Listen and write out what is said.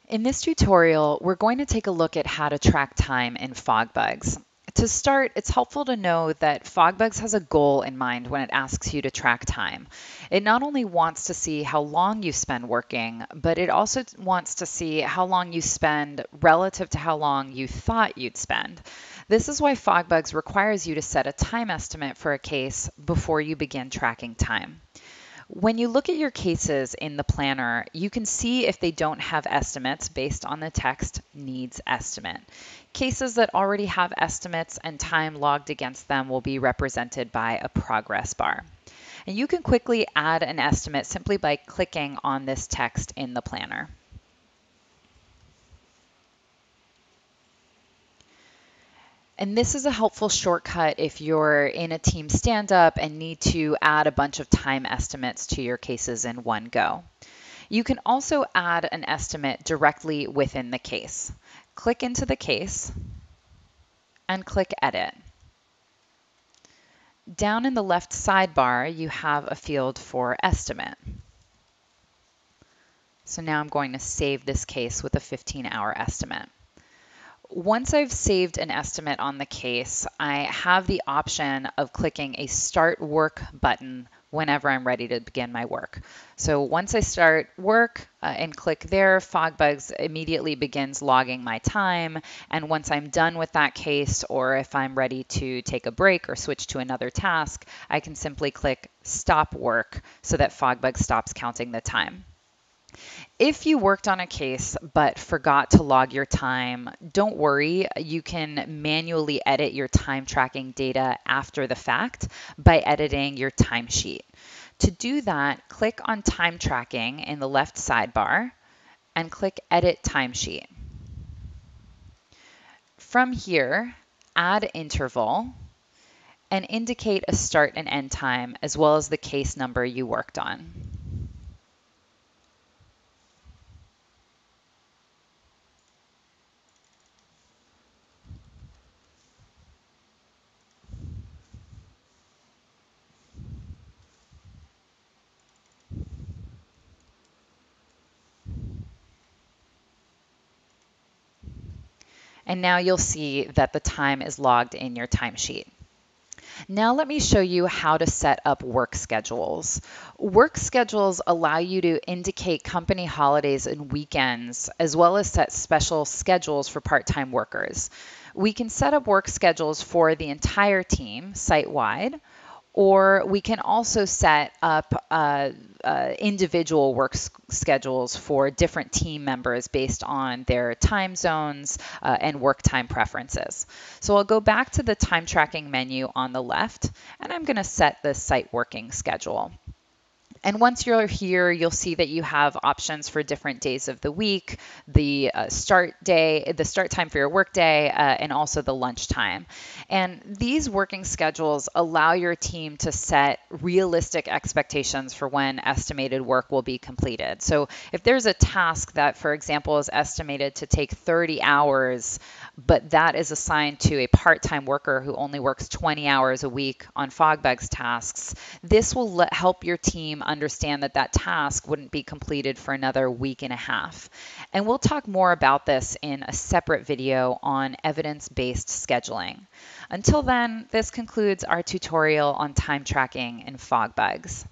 In this tutorial, we're going to take a look at how to track time in FogBugz. To start, it's helpful to know that FogBugz has a goal in mind when it asks you to track time. It not only wants to see how long you spend working, but it also wants to see how long you spend relative to how long you thought you'd spend. This is why FogBugz requires you to set a time estimate for a case before you begin tracking time. When you look at your cases in the planner, you can see if they don't have estimates based on the text needs estimate. Cases that already have estimates and time logged against them will be represented by a progress bar. And you can quickly add an estimate simply by clicking on this text in the planner. And this is a helpful shortcut if you're in a team stand-up and need to add a bunch of time estimates to your cases in one go. You can also add an estimate directly within the case. Click into the case and click Edit. Down in the left sidebar, you have a field for Estimate. So now I'm going to save this case with a 15-hour estimate. Once I've saved an estimate on the case, I have the option of clicking a Start Work button whenever I'm ready to begin my work. So once I start work and click there, FogBugz immediately begins logging my time. And once I'm done with that case, or if I'm ready to take a break or switch to another task, I can simply click Stop Work so that FogBugz stops counting the time. If you worked on a case but forgot to log your time, don't worry. You can manually edit your time tracking data after the fact by editing your timesheet. To do that, click on Time Tracking in the left sidebar and click Edit Timesheet. From here, add interval and indicate a start and end time as well as the case number you worked on. And now you'll see that the time is logged in your timesheet. Now let me show you how to set up work schedules. Work schedules allow you to indicate company holidays and weekends, as well as set special schedules for part-time workers. We can set up work schedules for the entire team site-wide, or we can also set up individual work schedules for different team members based on their time zones and work time preferences. So I'll go back to the time tracking menu on the left, and I'm going to set the site working schedule. And once you're here, you'll see that you have options for different days of the week, the start time for your workday, and also the lunch time. And these working schedules allow your team to set realistic expectations for when estimated work will be completed. So if there's a task that, for example, is estimated to take 30 hours, but that is assigned to a part-time worker who only works 20 hours a week on FogBugz tasks, this will help your team understand that that task wouldn't be completed for another week and a half. And we'll talk more about this in a separate video on evidence-based scheduling. Until then, this concludes our tutorial on time tracking in FogBugz.